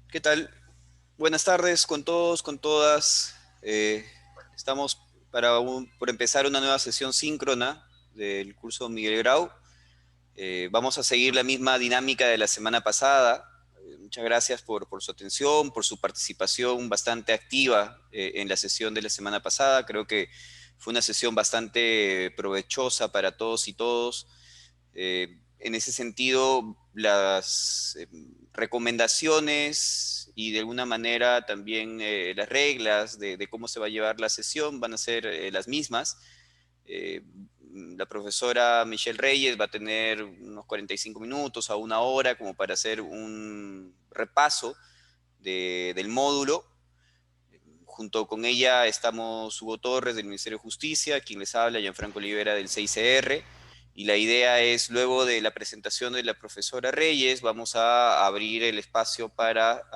¿Qué tal? Buenas tardes con todos, con todas. Estamos por empezar una nueva sesión síncrona del curso Miguel Grau. Vamos a seguir la misma dinámica de la semana pasada. Muchas gracias por su atención, por su participación bastante activa en la sesión de la semana pasada. Creo que fue una sesión bastante provechosa para todos y todos. En ese sentido, las recomendaciones y de alguna manera también las reglas de cómo se va a llevar la sesión van a ser las mismas. Eh, la profesora Michelle Reyes va a tener unos 45 minutos a una hora como para hacer un repaso del módulo. Junto con ella estamos Hugo Torres del Ministerio de Justicia, quien les habla, Gianfranco Olivera del CICR, y la idea es, luego de la presentación de la profesora Reyes, vamos a abrir el espacio para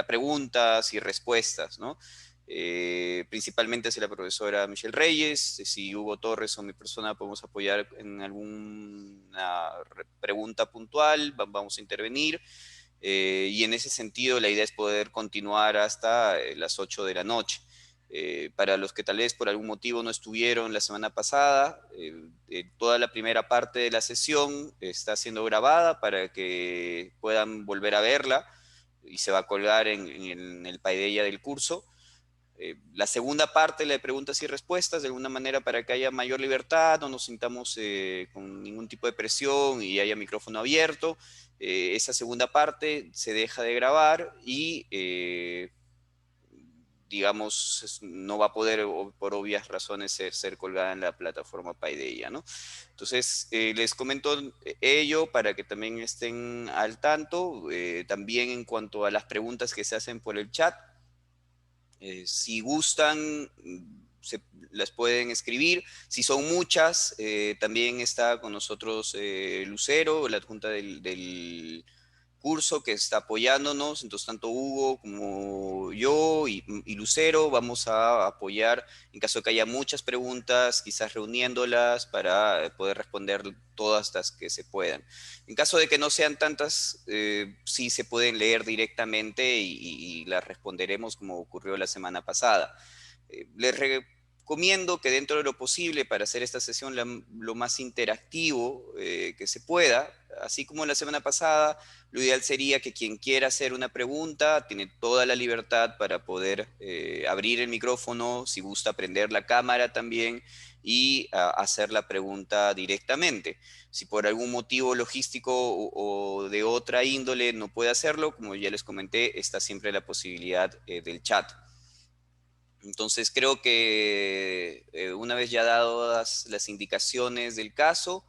preguntas y respuestas, ¿no? Principalmente hacia la profesora Michelle Reyes. Si Hugo Torres o mi persona podemos apoyar en alguna pregunta puntual, vamos a intervenir. Y en ese sentido la idea es poder continuar hasta las 8 de la noche. Para los que tal vez por algún motivo no estuvieron la semana pasada, toda la primera parte de la sesión está siendo grabada para que puedan volver a verla y se va a colgar en el Paideia del curso. La segunda parte, la de preguntas y respuestas, de alguna manera para que haya mayor libertad, no nos sintamos con ningún tipo de presión y haya micrófono abierto. Esa segunda parte se deja de grabar y, digamos, no va a poder, por obvias razones, ser colgada en la plataforma Paideia, ¿no? Entonces, les comento ello para que también estén al tanto. También en cuanto a las preguntas que se hacen por el chat, si gustan, se las pueden escribir. Si son muchas, también está con nosotros Lucero, la adjunta del curso, que está apoyándonos. Entonces, tanto Hugo como yo y Lucero vamos a apoyar en caso de que haya muchas preguntas, quizás reuniéndolas para poder responder todas las que se puedan. En caso de que no sean tantas, sí se pueden leer directamente y las responderemos como ocurrió la semana pasada. Les recomiendo que dentro de lo posible, para hacer esta sesión lo más interactivo que se pueda, así como la semana pasada, lo ideal sería que quien quiera hacer una pregunta tiene toda la libertad para poder abrir el micrófono, si gusta prender la cámara también y hacer la pregunta directamente. Si por algún motivo logístico o de otra índole no puede hacerlo, como ya les comenté, está siempre la posibilidad del chat. Entonces creo que una vez ya dadas las indicaciones del caso,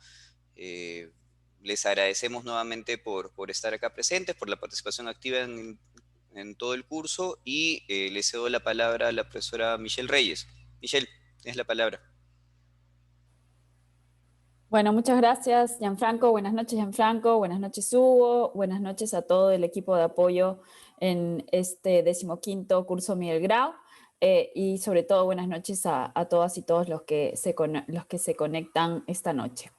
eh, les agradecemos nuevamente por estar acá presentes, por la participación activa en todo el curso, y le cedo la palabra a la profesora Michelle Reyes. Michelle, tienes la palabra. Bueno, muchas gracias, Gianfranco. Buenas noches, Gianfranco. Buenas noches, Hugo. Buenas noches a todo el equipo de apoyo en este 15º curso Miguel Grau. Y sobre todo, buenas noches a todas y todos los que se conectan esta noche.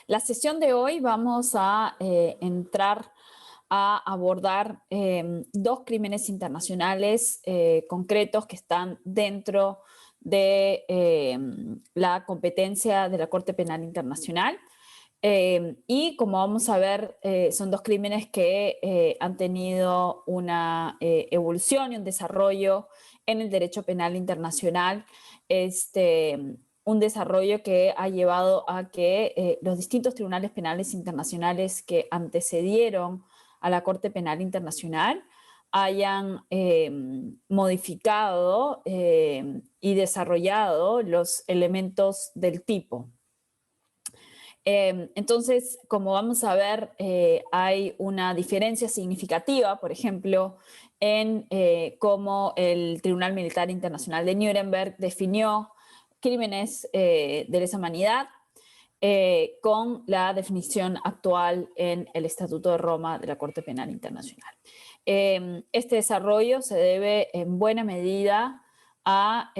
La sesión de hoy vamos a entrar a abordar dos crímenes internacionales concretos que están dentro de la competencia de la Corte Penal Internacional. Y como vamos a ver, son dos crímenes que han tenido una evolución y un desarrollo en el derecho penal internacional. Un desarrollo que ha llevado a que los distintos tribunales penales internacionales que antecedieron a la Corte Penal Internacional hayan modificado y desarrollado los elementos del tipo. Entonces, como vamos a ver, hay una diferencia significativa, por ejemplo, en cómo el Tribunal Militar Internacional de Nuremberg definió crímenes de lesa humanidad con la definición actual en el Estatuto de Roma de la Corte Penal Internacional. Este desarrollo se debe en buena medida a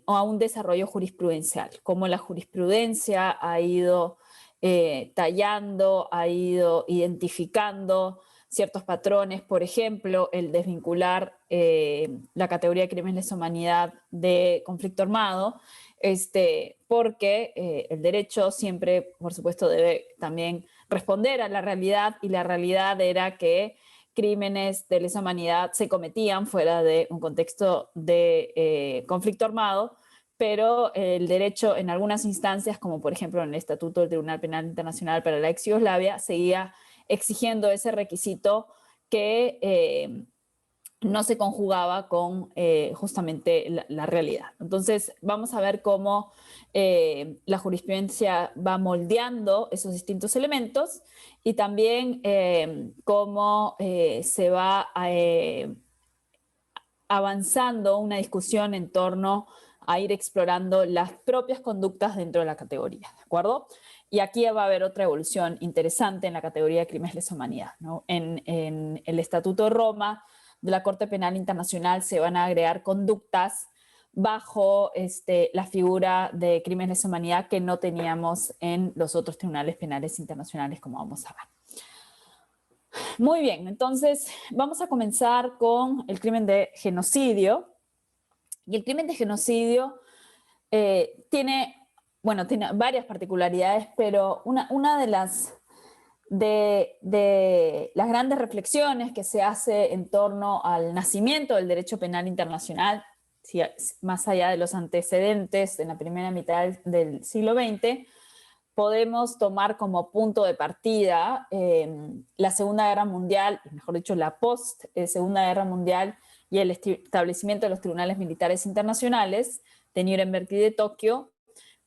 a un desarrollo jurisprudencial, cómo la jurisprudencia ha ido tallando, ha ido identificando ciertos patrones, por ejemplo, el desvincular la categoría de crímenes de lesa humanidad de conflicto armado, porque el derecho siempre, por supuesto, debe también responder a la realidad, y la realidad era que crímenes de lesa humanidad se cometían fuera de un contexto de conflicto armado, pero el derecho en algunas instancias, como por ejemplo en el Estatuto del Tribunal Penal Internacional para la ex Yugoslavia, seguía exigiendo ese requisito que no se conjugaba con justamente la realidad. Entonces vamos a ver cómo la jurisprudencia va moldeando esos distintos elementos, y también cómo se va avanzando una discusión en torno a ir explorando las propias conductas dentro de la categoría, ¿de acuerdo? Y aquí va a haber otra evolución interesante en la categoría de crímenes de lesa humanidad, ¿no? En el Estatuto de Roma de la Corte Penal Internacional se van a agregar conductas bajo la figura de crímenes de lesa humanidad que no teníamos en los otros tribunales penales internacionales, como vamos a ver. Muy bien, entonces vamos a comenzar con el crimen de genocidio. Y el crimen de genocidio tiene varias particularidades, pero una de las grandes reflexiones que se hace en torno al nacimiento del derecho penal internacional, más allá de los antecedentes en la primera mitad del siglo XX, podemos tomar como punto de partida la Segunda Guerra Mundial, mejor dicho, la post-Segunda Guerra Mundial, y el establecimiento de los tribunales militares internacionales de Nuremberg y de Tokio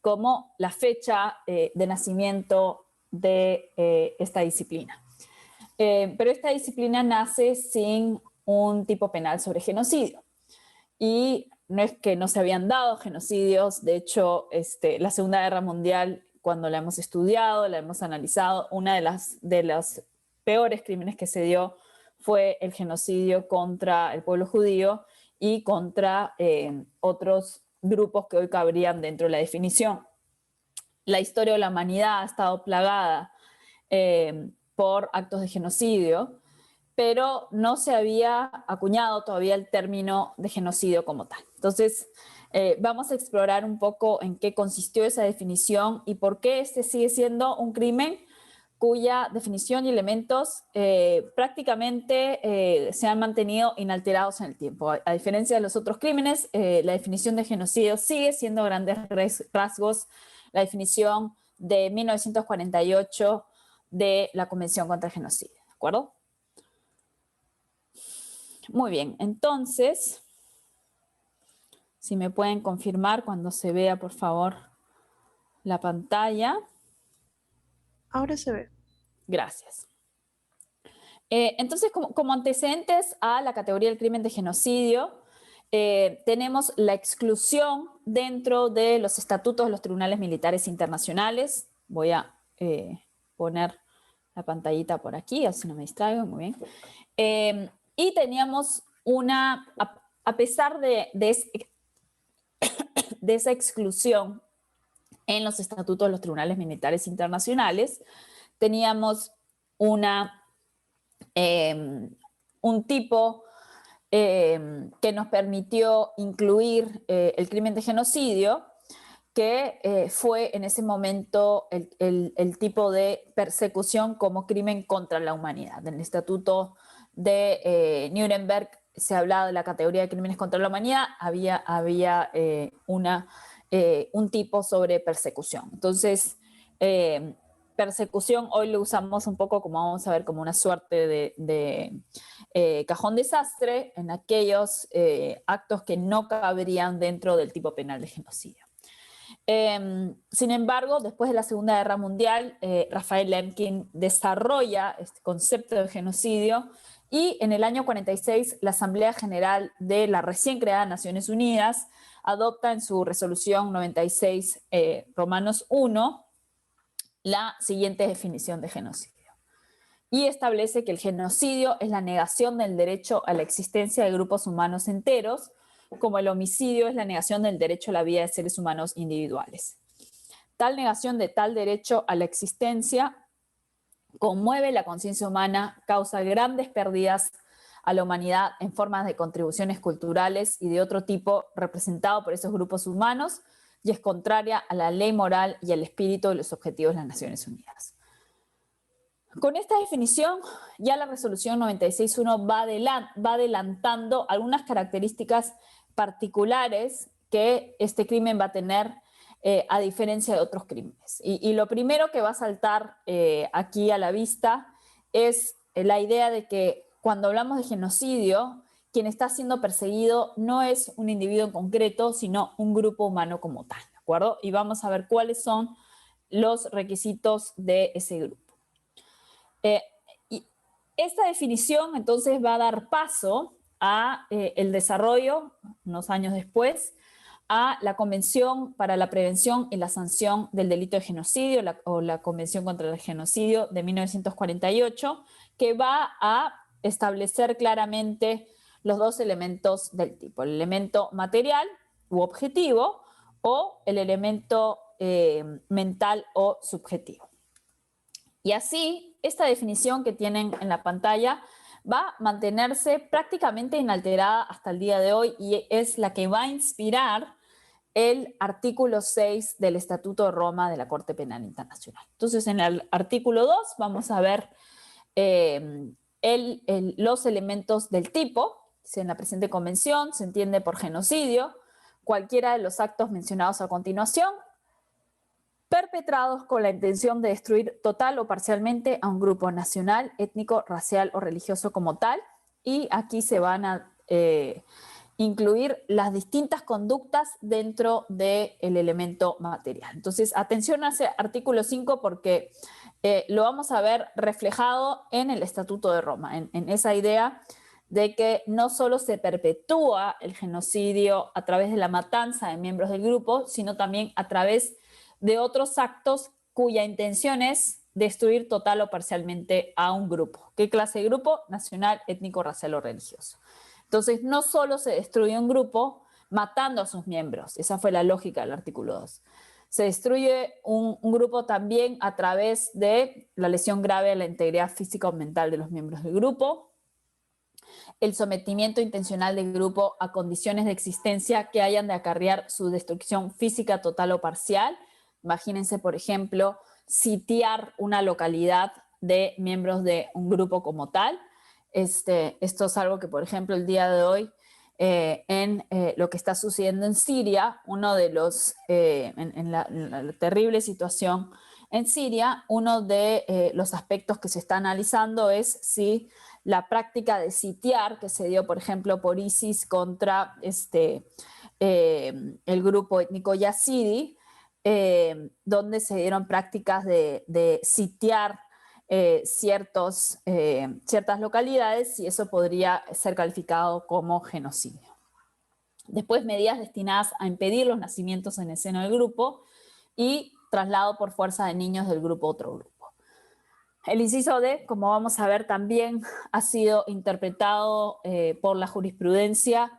como la fecha de nacimiento de esta disciplina. Pero esta disciplina nace sin un tipo penal sobre genocidio. Y no es que no se habían dado genocidios, de hecho, la Segunda Guerra Mundial, cuando la hemos estudiado, la hemos analizado, una de los peores crímenes que se dio fue el genocidio contra el pueblo judío y contra otros grupos que hoy cabrían dentro de la definición. La historia de la humanidad ha estado plagada por actos de genocidio, pero no se había acuñado todavía el término de genocidio como tal. Entonces, vamos a explorar un poco en qué consistió esa definición y por qué este sigue siendo un crimen cuya definición y elementos prácticamente se han mantenido inalterados en el tiempo. A diferencia de los otros crímenes, la definición de genocidio sigue siendo a grandes rasgos la definición de 1948 de la Convención contra el Genocidio, ¿de acuerdo? Muy bien, entonces, si me pueden confirmar cuando se vea, por favor, la pantalla. Ahora se ve. Gracias. Entonces, como antecedentes a la categoría del crimen de genocidio, tenemos la exclusión dentro de los estatutos de los tribunales militares internacionales. Voy a poner la pantallita por aquí, así no me distraigo, muy bien. Y teníamos a pesar de esa exclusión en los estatutos de los tribunales militares internacionales, teníamos un tipo que nos permitió incluir el crimen de genocidio, que fue en ese momento el tipo de persecución como crimen contra la humanidad. En el Estatuto de Nuremberg se hablaba de la categoría de crímenes contra la humanidad, había un tipo sobre persecución. Entonces, persecución hoy lo usamos un poco, como vamos a ver, como una suerte de cajón desastre en aquellos actos que no cabrían dentro del tipo penal de genocidio. Sin embargo, después de la Segunda Guerra Mundial, Raphael Lemkin desarrolla este concepto de genocidio, y en el año 46 la Asamblea General de la recién creada Naciones Unidas adopta en su resolución 96 Romanos 1 la siguiente definición de genocidio, y establece que el genocidio es la negación del derecho a la existencia de grupos humanos enteros, como el homicidio es la negación del derecho a la vida de seres humanos individuales. Tal negación de tal derecho a la existencia conmueve la conciencia humana, causa grandes pérdidas a la humanidad en formas de contribuciones culturales y de otro tipo representado por esos grupos humanos y es contraria a la ley moral y al espíritu de los objetivos de las Naciones Unidas. Con esta definición, ya la resolución 96.1 va adelantando algunas características particulares que este crimen va a tener a diferencia de otros crímenes. Y lo primero que va a saltar aquí a la vista es la idea de que cuando hablamos de genocidio, quien está siendo perseguido no es un individuo en concreto, sino un grupo humano como tal, ¿de acuerdo? Y vamos a ver cuáles son los requisitos de ese grupo. Y esta definición entonces va a dar paso a el desarrollo, unos años después, a la Convención para la Prevención y la Sanción del Delito de Genocidio, o la Convención contra el Genocidio de 1948, que va a establecer claramente los dos elementos del tipo, el elemento material u objetivo o el elemento mental o subjetivo. Y así, esta definición que tienen en la pantalla va a mantenerse prácticamente inalterada hasta el día de hoy y es la que va a inspirar el artículo 6 del Estatuto de Roma de la Corte Penal Internacional. Entonces, en el artículo 2 vamos a ver los elementos del tipo. En la presente convención se entiende por genocidio cualquiera de los actos mencionados a continuación, perpetrados con la intención de destruir total o parcialmente a un grupo nacional, étnico, racial o religioso como tal. Y aquí se van a incluir las distintas conductas dentro del elemento material. Entonces, atención a ese artículo 5 porque lo vamos a ver reflejado en el Estatuto de Roma, en esa idea de que no solo se perpetúa el genocidio a través de la matanza de miembros del grupo, sino también a través de otros actos cuya intención es destruir total o parcialmente a un grupo. ¿Qué clase de grupo? Nacional, étnico, racial o religioso. Entonces, no solo se destruye un grupo matando a sus miembros, esa fue la lógica del artículo 2. Se destruye un grupo también a través de la lesión grave a la integridad física o mental de los miembros del grupo, el sometimiento intencional del grupo a condiciones de existencia que hayan de acarrear su destrucción física total o parcial. Imagínense, por ejemplo, sitiar una localidad de miembros de un grupo como tal. Esto es algo que, por ejemplo, el día de hoy, en lo que está sucediendo en Siria, uno de los, en la terrible situación en Siria, uno de los aspectos que se está analizando es si la práctica de sitiar que se dio, por ejemplo, por ISIS contra el grupo étnico yazidi, donde se dieron prácticas de sitiar ciertas localidades y eso podría ser calificado como genocidio. Después, medidas destinadas a impedir los nacimientos en el seno del grupo y traslado por fuerza de niños del grupo a otro grupo. El inciso D, como vamos a ver también, ha sido interpretado por la jurisprudencia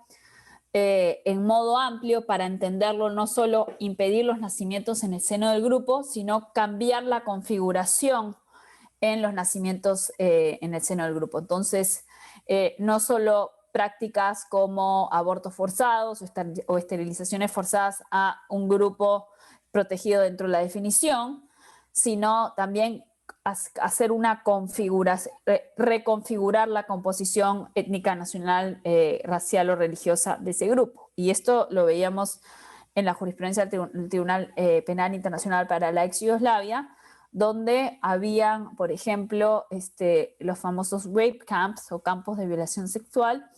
en modo amplio para entenderlo no solo impedir los nacimientos en el seno del grupo, sino cambiar la configuración en los nacimientos en el seno del grupo. Entonces, no solo prácticas como abortos forzados o esterilizaciones forzadas a un grupo protegido dentro de la definición, sino también hacer una configuración, reconfigurar la composición étnica, nacional, racial o religiosa de ese grupo. Y esto lo veíamos en la jurisprudencia del Tribunal Penal Internacional para la ex Yugoslavia, donde habían, por ejemplo, los famosos rape camps o campos de violación sexual,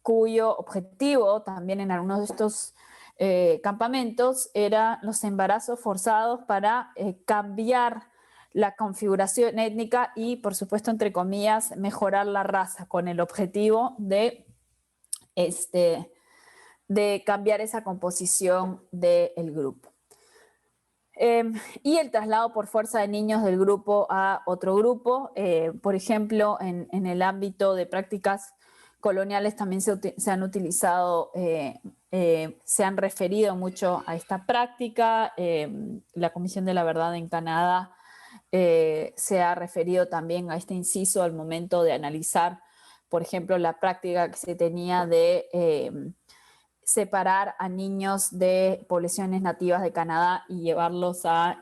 cuyo objetivo también en algunos de estos campamentos eran los embarazos forzados para cambiar la configuración étnica y, por supuesto, entre comillas, mejorar la raza con el objetivo de cambiar esa composición del grupo. Y el traslado por fuerza de niños del grupo a otro grupo, por ejemplo, en el ámbito de prácticas coloniales también se han utilizado se han referido mucho a esta práctica. La Comisión de la Verdad en Canadá se ha referido también a este inciso al momento de analizar, por ejemplo, la práctica que se tenía de separar a niños de poblaciones nativas de Canadá y llevarlos a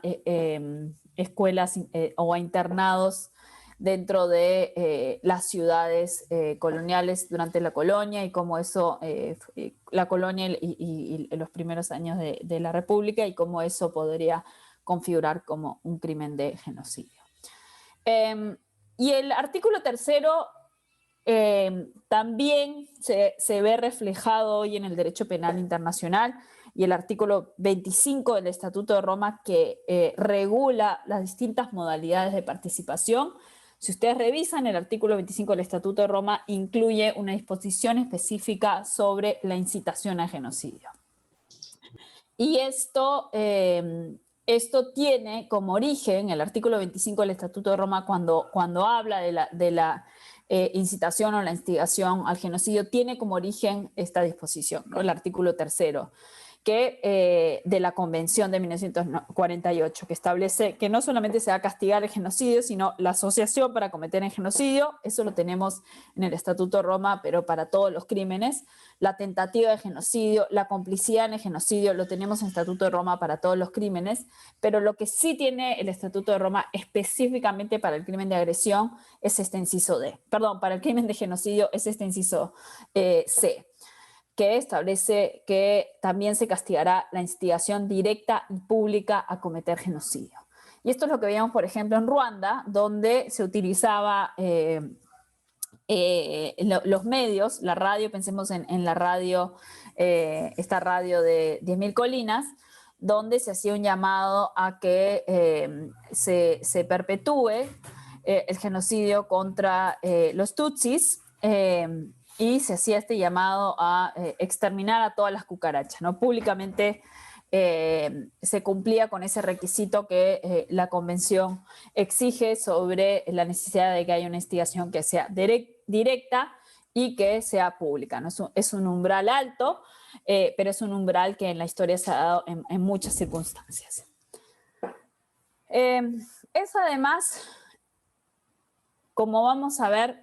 escuelas o a internados dentro de las ciudades coloniales durante la colonia, y cómo eso, la colonia y los primeros años de la República, y cómo eso podría configurar como un crimen de genocidio. Y el artículo 3º también se ve reflejado hoy en el derecho penal internacional, y el artículo 25 del Estatuto de Roma, que regula las distintas modalidades de participación. Si ustedes revisan, el artículo 25 del Estatuto de Roma incluye una disposición específica sobre la incitación al genocidio. Y esto tiene como origen el artículo 25 del Estatuto de Roma, cuando habla de la incitación o la instigación al genocidio, tiene como origen esta disposición, ¿no? El artículo 3º de la Convención de 1948, que establece que no solamente se va a castigar el genocidio, sino la asociación para cometer el genocidio. Eso lo tenemos en el Estatuto de Roma, pero para todos los crímenes. La tentativa de genocidio, la complicidad en el genocidio, lo tenemos en el Estatuto de Roma para todos los crímenes, pero lo que sí tiene el Estatuto de Roma específicamente para el crimen de agresión es este inciso D. Perdón, para el crimen de genocidio es este inciso C, que establece que también se castigará la instigación directa y pública a cometer genocidio. Y esto es lo que veíamos, por ejemplo, en Ruanda, donde se utilizaba los medios, la radio, pensemos en la radio, esta radio de 10.000 colinas, donde se hacía un llamado a que se perpetúe el genocidio contra los tutsis, y se hacía este llamado a exterminar a todas las cucarachas, ¿no? Públicamente se cumplía con ese requisito que la Convención exige sobre la necesidad de que haya una instigación que sea directa y que sea pública, ¿no? Es un umbral alto, pero es un umbral que en la historia se ha dado en muchas circunstancias. Es además, como vamos a ver,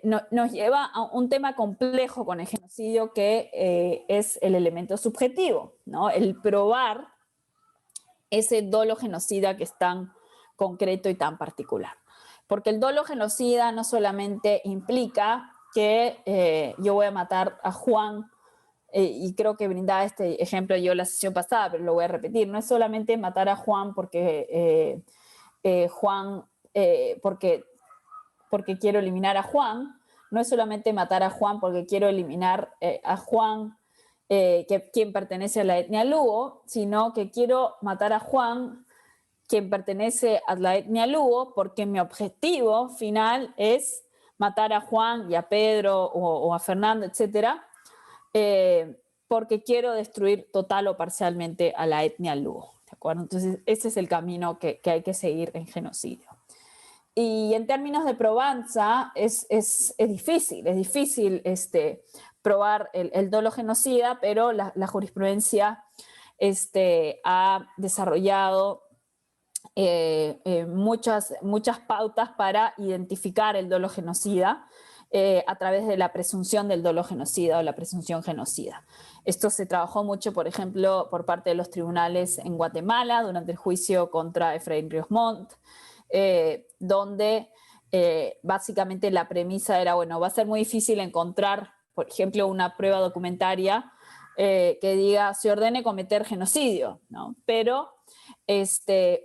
nos lleva a un tema complejo con el genocidio, que es el elemento subjetivo, ¿no? El probar ese dolo genocida que es tan concreto y tan particular. Porque el dolo genocida no solamente implica que yo voy a matar a Juan, y creo que brindaba este ejemplo yo la sesión pasada, pero lo voy a repetir. No es solamente matar a Juan porque porque quiero eliminar a Juan, no es solamente matar a Juan porque quiero eliminar a Juan, quien pertenece a la etnia Luo, sino que quiero matar a Juan, quien pertenece a la etnia Luo, porque mi objetivo final es matar a Juan y a Pedro o a Fernando, etcétera, porque quiero destruir total o parcialmente a la etnia Luo, ¿de acuerdo? Entonces, ese es el camino que hay que seguir en genocidio. Y en términos de probanza es difícil probar el dolo genocida, pero la jurisprudencia ha desarrollado muchas pautas para identificar el dolo genocida a través de la presunción del dolo genocida o la presunción genocida. Esto se trabajó mucho, por ejemplo, por parte de los tribunales en Guatemala durante el juicio contra Efraín Ríos Montt, donde básicamente la premisa era, bueno, va a ser muy difícil encontrar, por ejemplo, una prueba documentaria que diga se ordene cometer genocidio, ¿no? Pero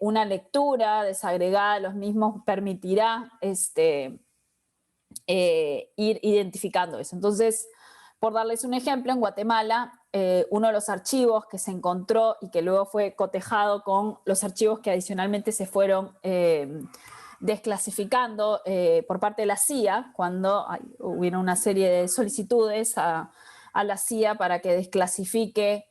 una lectura desagregada de los mismos permitirá ir identificando eso. Entonces, por darles un ejemplo, en Guatemala, uno de los archivos que se encontró y que luego fue cotejado con los archivos que adicionalmente se fueron desclasificando por parte de la CIA, cuando hubo una serie de solicitudes a la CIA para que desclasifique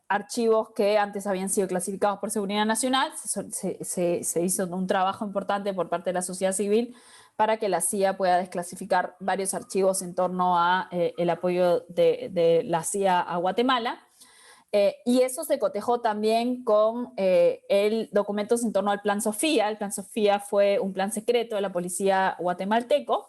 archivos que antes habían sido clasificados por Seguridad Nacional. Se hizo un trabajo importante por parte de la sociedad civil para que la CIA pueda desclasificar varios archivos en torno a el apoyo de la CIA a Guatemala. Y eso se cotejó también con el documentos en torno al Plan Sofía. El Plan Sofía fue un plan secreto de la policía guatemalteca,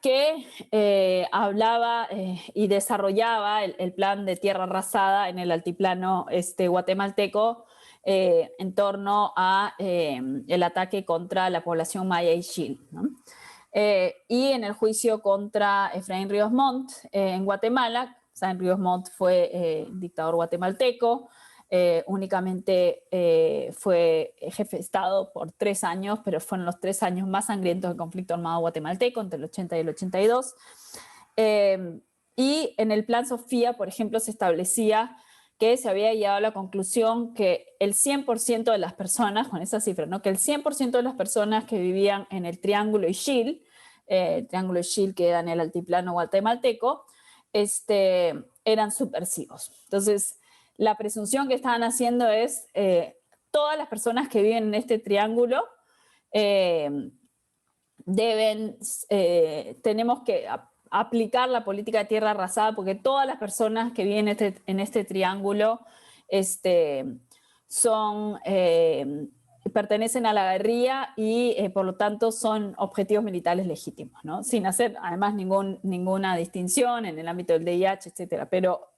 que hablaba y desarrollaba el plan de tierra arrasada en el altiplano guatemalteco en torno a el ataque contra la población maya y xil, ¿no? Y en el juicio contra Efraín Ríos Montt en Guatemala, Efraín Ríos Montt fue dictador guatemalteco, únicamente fue jefe de Estado por 3 años, pero fueron los 3 años más sangrientos del conflicto armado guatemalteco, entre el 80 y el 82. Y en el Plan Sofía, por ejemplo, se establecía que se había llegado a la conclusión que el 100% de las personas, con esa cifra, ¿no? Que el 100% de las personas que vivían en el Triángulo Ixil, el Triángulo Ixil queda en el altiplano guatemalteco, eran subversivos. Entonces, la presunción que estaban haciendo es todas las personas que viven en este triángulo tenemos que aplicar la política de tierra arrasada, porque todas las personas que viven en este triángulo pertenecen a la guerrilla y por lo tanto son objetivos militares legítimos, ¿no? Sin hacer además ninguna distinción en el ámbito del DIH, etcétera. Pero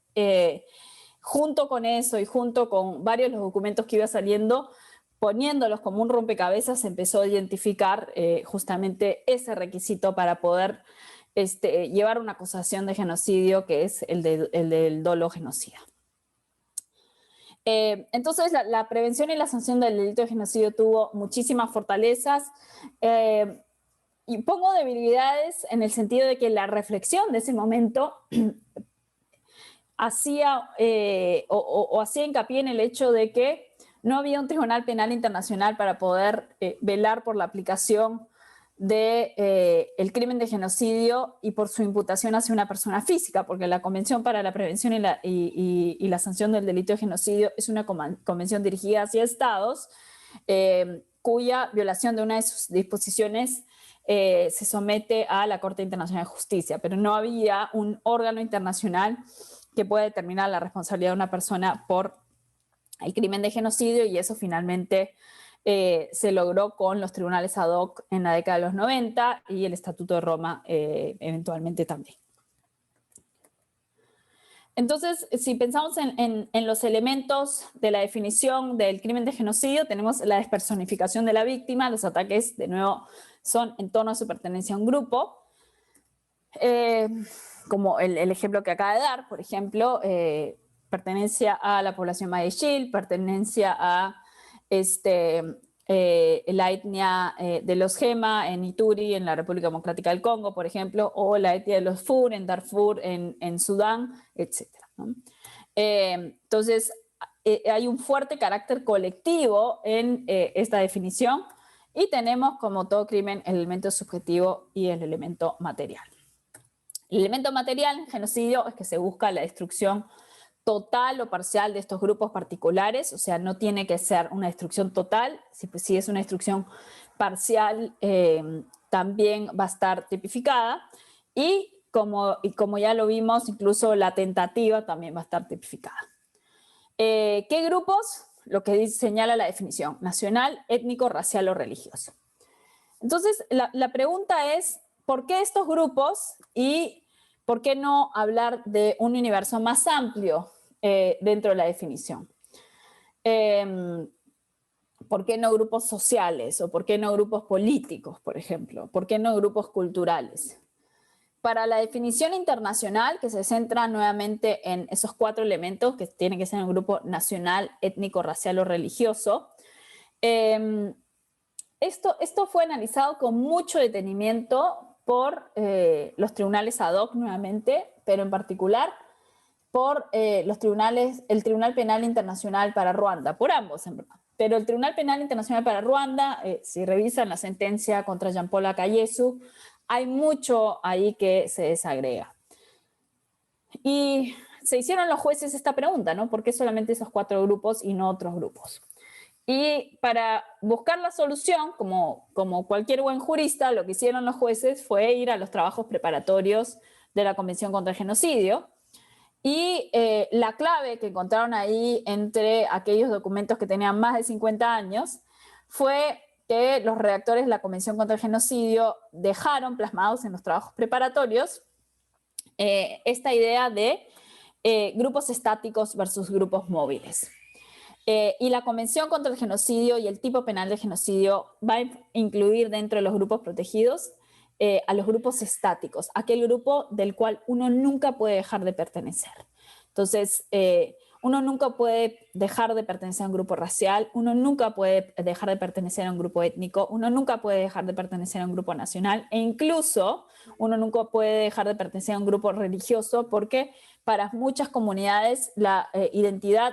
junto con eso y junto con varios de los documentos que iba saliendo, poniéndolos como un rompecabezas, se empezó a identificar justamente ese requisito para poder llevar una acusación de genocidio, que es el del dolo genocida. Entonces, la prevención y la sanción del delito de genocidio tuvo muchísimas fortalezas y pongo debilidades en el sentido de que la reflexión de ese momento hacía hincapié en el hecho de que no había un Tribunal Penal Internacional para poder velar por la aplicación del crimen de genocidio y por su imputación hacia una persona física, porque la Convención para la Prevención y la Sanción del Delito de Genocidio es una convención dirigida hacia estados cuya violación de una de sus disposiciones se somete a la Corte Internacional de Justicia, pero no había un órgano internacional que pueda determinar la responsabilidad de una persona por el crimen de genocidio, y eso finalmente se logró con los tribunales ad hoc en la década de los 90 y el Estatuto de Roma eventualmente también. Entonces, si pensamos en los elementos de la definición del crimen de genocidio, tenemos la despersonificación de la víctima. Los ataques, de nuevo, son en torno a su pertenencia a un grupo. Como el ejemplo que acaba de dar, por ejemplo, pertenencia a la población maya y xil, pertenencia a la etnia de los Gema en Ituri, en la República Democrática del Congo, por ejemplo, o la etnia de los Fur en Darfur, en Sudán, etc., ¿no? Entonces, hay un fuerte carácter colectivo en esta definición, y tenemos, como todo crimen, el elemento subjetivo y el elemento material. El elemento material en genocidio es que se busca la destrucción total o parcial de estos grupos particulares, o sea, no tiene que ser una destrucción total. Si es una destrucción parcial, también va a estar tipificada, y como ya lo vimos, incluso la tentativa también va a estar tipificada. ¿Qué grupos? Lo que señala la definición: nacional, étnico, racial o religioso. Entonces, la pregunta es, ¿por qué estos grupos y por qué no hablar de un universo más amplio dentro de la definición? ¿Por qué no grupos sociales? ¿O por qué no grupos políticos, por ejemplo? ¿Por qué no grupos culturales? Para la definición internacional, que se centra nuevamente en esos 4 elementos, que tienen que ser un grupo nacional, étnico, racial o religioso, esto fue analizado con mucho detenimiento por los tribunales ad hoc nuevamente, pero en particular por el Tribunal Penal Internacional para Ruanda, por ambos en verdad. Pero el Tribunal Penal Internacional para Ruanda, si revisan la sentencia contra Jean-Paul Akayesu, hay mucho ahí que se desagrega. Y se hicieron los jueces esta pregunta, ¿no? ¿Por qué solamente esos 4 grupos y no otros grupos? Y para buscar la solución, como cualquier buen jurista, lo que hicieron los jueces fue ir a los trabajos preparatorios de la Convención contra el Genocidio. Y la clave que encontraron ahí entre aquellos documentos que tenían más de 50 años fue que los redactores de la Convención contra el Genocidio dejaron plasmados en los trabajos preparatorios esta idea de grupos estáticos versus grupos móviles. Y la Convención contra el Genocidio y el tipo penal de genocidio va a incluir dentro de los grupos protegidos a los grupos estáticos, aquel grupo del cual uno nunca puede dejar de pertenecer. Entonces, uno nunca puede dejar de pertenecer a un grupo racial, uno nunca puede dejar de pertenecer a un grupo étnico, uno nunca puede dejar de pertenecer a un grupo nacional, e incluso uno nunca puede dejar de pertenecer a un grupo religioso, porque para muchas comunidades la identidad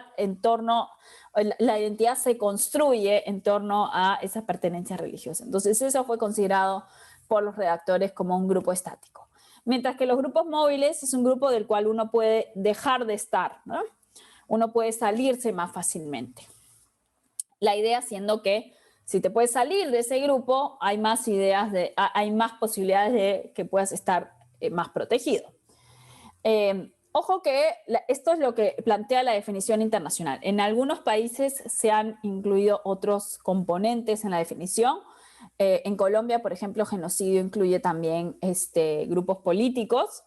se construye en torno a esa pertenencia religiosa. Entonces eso fue considerado por los redactores como un grupo estático. Mientras que los grupos móviles es un grupo del cual uno puede dejar de estar, ¿no? Uno puede salirse más fácilmente. La idea siendo que si te puedes salir de ese grupo, hay más posibilidades de que puedas estar más protegido. Ojo que esto es lo que plantea la definición internacional. En algunos países se han incluido otros componentes en la definición. En Colombia, por ejemplo, genocidio incluye también grupos políticos,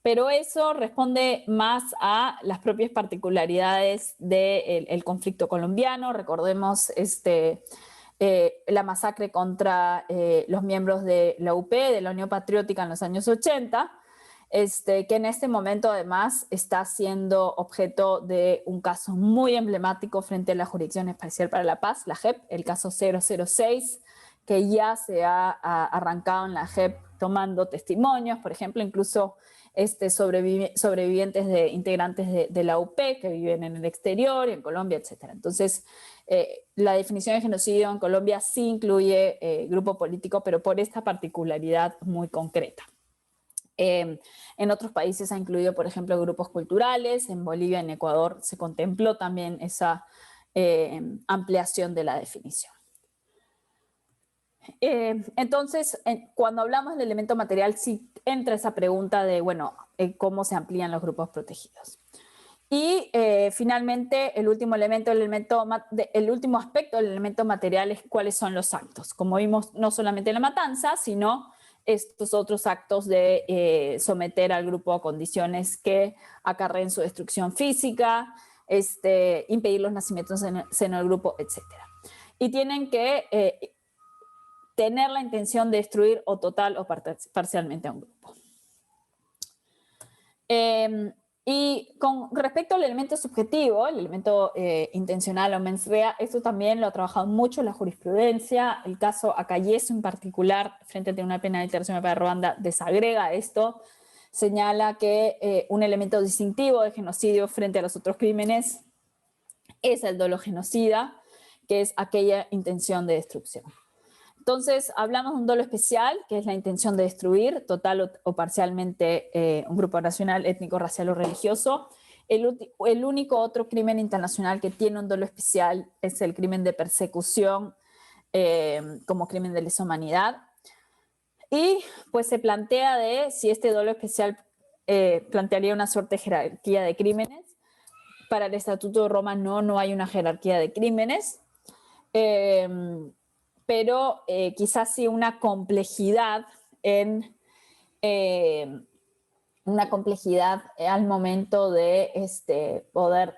pero eso responde más a las propias particularidades del conflicto colombiano. Recordemos la masacre contra los miembros de la UP, de la Unión Patriótica en los años 80, que en este momento además está siendo objeto de un caso muy emblemático frente a la Jurisdicción Especial para la Paz, la JEP, el caso 006, que ya se ha arrancado en la JEP tomando testimonios, por ejemplo, incluso sobrevivientes de integrantes de la UP que viven en el exterior y en Colombia, etc. Entonces, la definición de genocidio en Colombia sí incluye grupo político, pero por esta particularidad muy concreta. En otros países ha incluido, por ejemplo, grupos culturales. En Bolivia, en Ecuador, se contempló también esa ampliación de la definición. Entonces, cuando hablamos del elemento material, sí entra esa pregunta de, bueno, ¿cómo se amplían los grupos protegidos? Y finalmente, el último aspecto del elemento material es cuáles son los actos. Como vimos, no solamente la matanza, sino estos otros actos de someter al grupo a condiciones que acarreen su destrucción física, impedir los nacimientos en el seno del grupo, etc. Y tienen que tener la intención de destruir o total o parcialmente a un grupo. Y con respecto al elemento subjetivo, el elemento intencional o mens rea, esto también lo ha trabajado mucho la jurisprudencia. El caso Acayeso en particular, frente a Tribunal Penal Internacional para Ruanda, desagrega esto, señala que un elemento distintivo de genocidio frente a los otros crímenes es el dolo genocida, que es aquella intención de destrucción. Entonces, hablamos de un dolo especial, que es la intención de destruir total o parcialmente un grupo nacional, étnico, racial o religioso. El único otro crimen internacional que tiene un dolo especial es el crimen de persecución como crimen de lesa humanidad. Y pues se plantea de si este dolo especial plantearía una suerte de jerarquía de crímenes. Para el Estatuto de Roma no hay una jerarquía de crímenes. Pero quizás sí una complejidad al momento de poder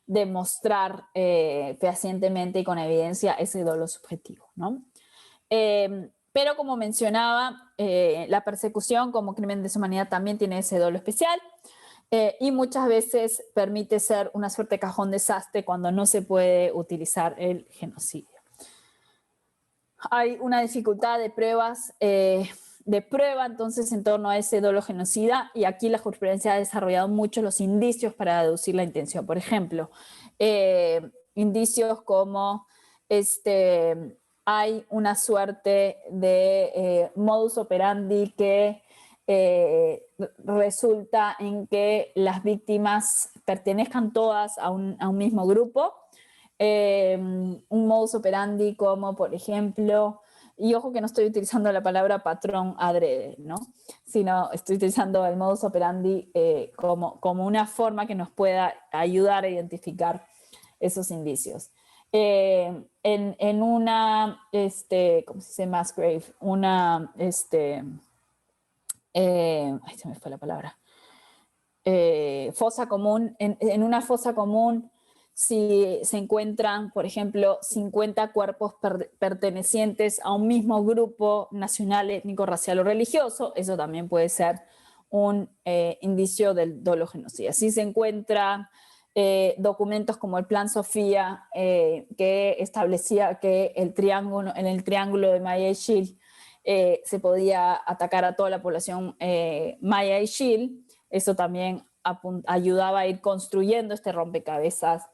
demostrar fehacientemente y con evidencia ese dolo subjetivo, ¿no? Pero como mencionaba, la persecución como crimen de lesa humanidad también tiene ese dolo especial y muchas veces permite ser una suerte de cajón desastre cuando no se puede utilizar el genocidio. Hay una dificultad de prueba entonces en torno a ese dolo genocida, y aquí la jurisprudencia ha desarrollado mucho los indicios para deducir la intención. Por ejemplo, indicios como hay una suerte de modus operandi que resulta en que las víctimas pertenezcan todas a un mismo grupo. un modus operandi como, por ejemplo, y ojo que no estoy utilizando la palabra patrón adrede, ¿no? Sino estoy utilizando el modus operandi como una forma que nos pueda ayudar a identificar esos indicios. En una, ¿cómo se dice? Mass grave, una, ay, se me fue la palabra. Fosa común, en una fosa común, si se encuentran, por ejemplo, 50 cuerpos pertenecientes a un mismo grupo nacional, étnico, racial o religioso, eso también puede ser un indicio del dolo genocida. Si se encuentran documentos como el Plan Sofía, que establecía que en el triángulo de Maya y Shil se podía atacar a toda la población Maya y Shil, eso también ayudaba a ir construyendo este rompecabezas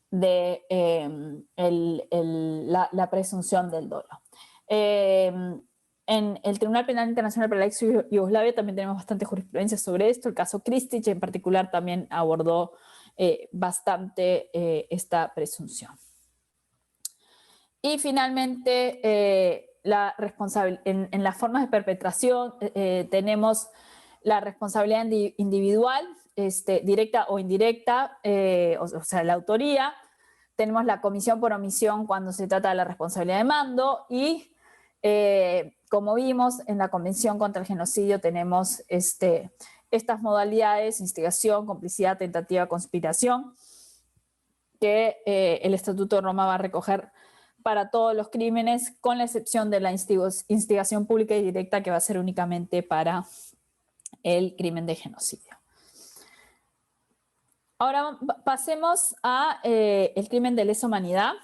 de la presunción del dolo. En el Tribunal Penal Internacional para la ex Yugoslavia también tenemos bastante jurisprudencia sobre esto. El caso Krstić en particular también abordó bastante esta presunción. Y finalmente, en las formas de perpetración tenemos la responsabilidad individual, directa o indirecta, o sea, la autoría. Tenemos la comisión por omisión cuando se trata de la responsabilidad de mando y, como vimos, en la Convención contra el Genocidio tenemos estas modalidades: instigación, complicidad, tentativa, conspiración, que el Estatuto de Roma va a recoger para todos los crímenes, con la excepción de la instigación pública y directa, que va a ser únicamente para el crimen de genocidio. Ahora pasemos a el crimen de lesa humanidad,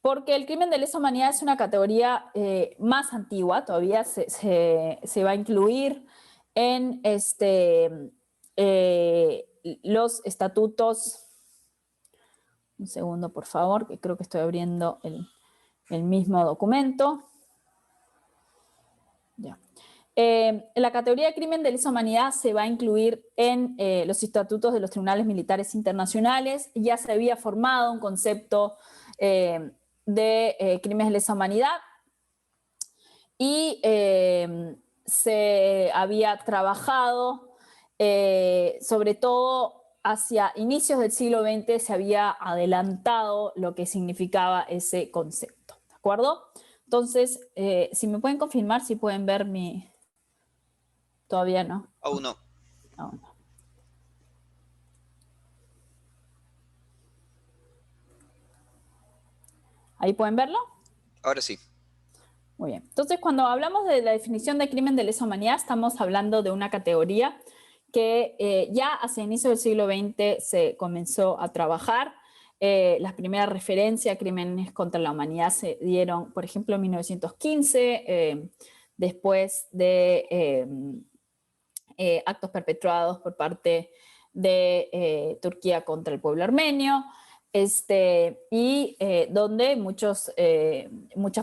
porque el crimen de lesa humanidad es una categoría más antigua, todavía se va a incluir en los estatutos. Un segundo, por favor, que creo que estoy abriendo el mismo documento. Ya. La categoría de crimen de lesa humanidad se va a incluir en los estatutos de los tribunales militares internacionales. Ya se había formado un concepto de crímenes de lesa humanidad y se había trabajado sobre todo hacia inicios del siglo XX. Se había adelantado lo que significaba ese concepto, ¿de acuerdo? Entonces, si me pueden confirmar, si pueden ver mi... Todavía no. Aún no. Aún no. ¿Ahí pueden verlo? Ahora sí. Muy bien. Entonces, cuando hablamos de la definición de crimen de lesa humanidad, estamos hablando de una categoría que ya hacia inicio del siglo XX se comenzó a trabajar. Las primeras referencias a crímenes contra la humanidad se dieron, por ejemplo, en 1915, después de actos perpetrados por parte de Turquía contra el pueblo armenio, y donde muchas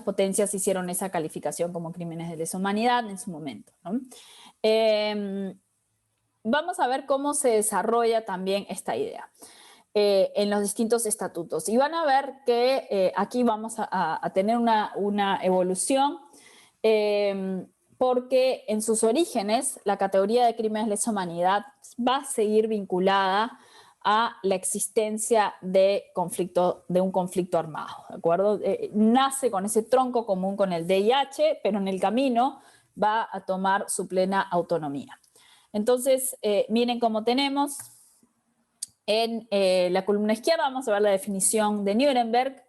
potencias hicieron esa calificación como crímenes de lesa humanidad en su momento, ¿no? Vamos a ver cómo se desarrolla también esta idea en los distintos estatutos. Y van a ver que aquí vamos a tener una evolución, porque en sus orígenes la categoría de crímenes de lesa humanidad va a seguir vinculada a la existencia de un conflicto armado, ¿de acuerdo? Nace con ese tronco común con el VIH, pero en el camino va a tomar su plena autonomía. Entonces, miren cómo tenemos en la columna izquierda, vamos a ver la definición de Nuremberg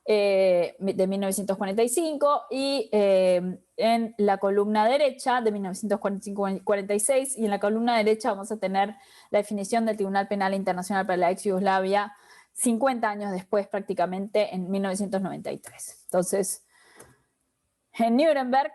de 1945, y en la columna derecha de 1945-46, y en la columna derecha vamos a tener la definición del Tribunal Penal Internacional para la ex Yugoslavia 50 años después, prácticamente en 1993. Entonces, en Nuremberg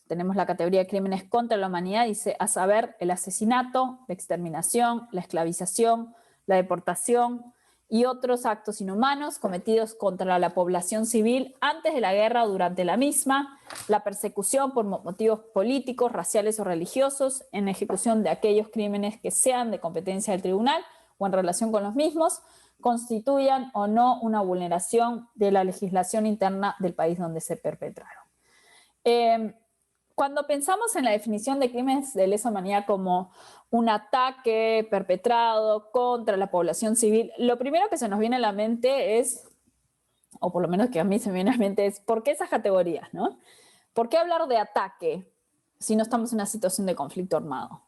tenemos la categoría de crímenes contra la humanidad, dice, a saber, el asesinato, la exterminación, la esclavización, la deportación y otros actos inhumanos cometidos contra la población civil antes de la guerra o durante la misma, la persecución por motivos políticos, raciales o religiosos, en ejecución de aquellos crímenes que sean de competencia del tribunal o en relación con los mismos, constituyan o no una vulneración de la legislación interna del país donde se perpetraron. Cuando pensamos en la definición de crímenes de lesa humanidad como un ataque perpetrado contra la población civil, lo primero que se nos viene a la mente es, o por lo menos que a mí se me viene a la mente es, ¿por qué esas categorías, no? ¿Por qué hablar de ataque si no estamos en una situación de conflicto armado?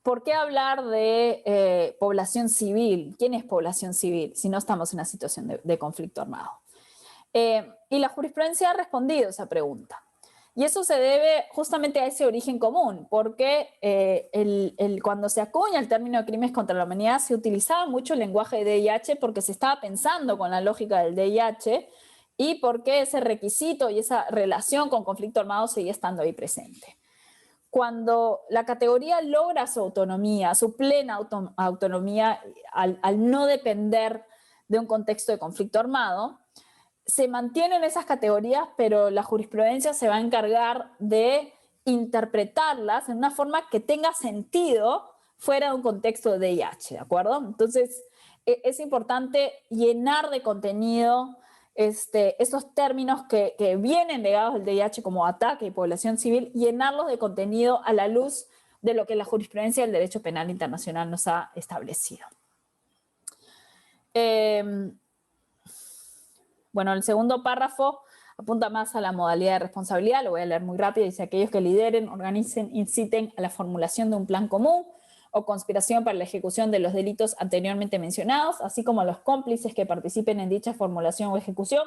¿Por qué hablar de población civil? ¿Quién es población civil si no estamos en una situación de conflicto armado? Y la jurisprudencia ha respondido esa pregunta. Y eso se debe justamente a ese origen común, porque cuando se acuña el término de crímenes contra la humanidad se utilizaba mucho el lenguaje de DIH porque se estaba pensando con la lógica del DIH y porque ese requisito y esa relación con conflicto armado seguía estando ahí presente. Cuando la categoría logra su autonomía, su plena autonomía, al no depender de un contexto de conflicto armado, se mantienen esas categorías, pero la jurisprudencia se va a encargar de interpretarlas en una forma que tenga sentido fuera de un contexto de DIH, ¿de acuerdo? Entonces, es importante llenar de contenido esos términos que vienen ligados al DIH como ataque y población civil, llenarlos de contenido a la luz de lo que la jurisprudencia del derecho penal internacional nos ha establecido. Bueno, el segundo párrafo apunta más a la modalidad de responsabilidad, lo voy a leer muy rápido, dice aquellos que lideren, organicen, inciten a la formulación de un plan común o conspiración para la ejecución de los delitos anteriormente mencionados, así como los cómplices que participen en dicha formulación o ejecución,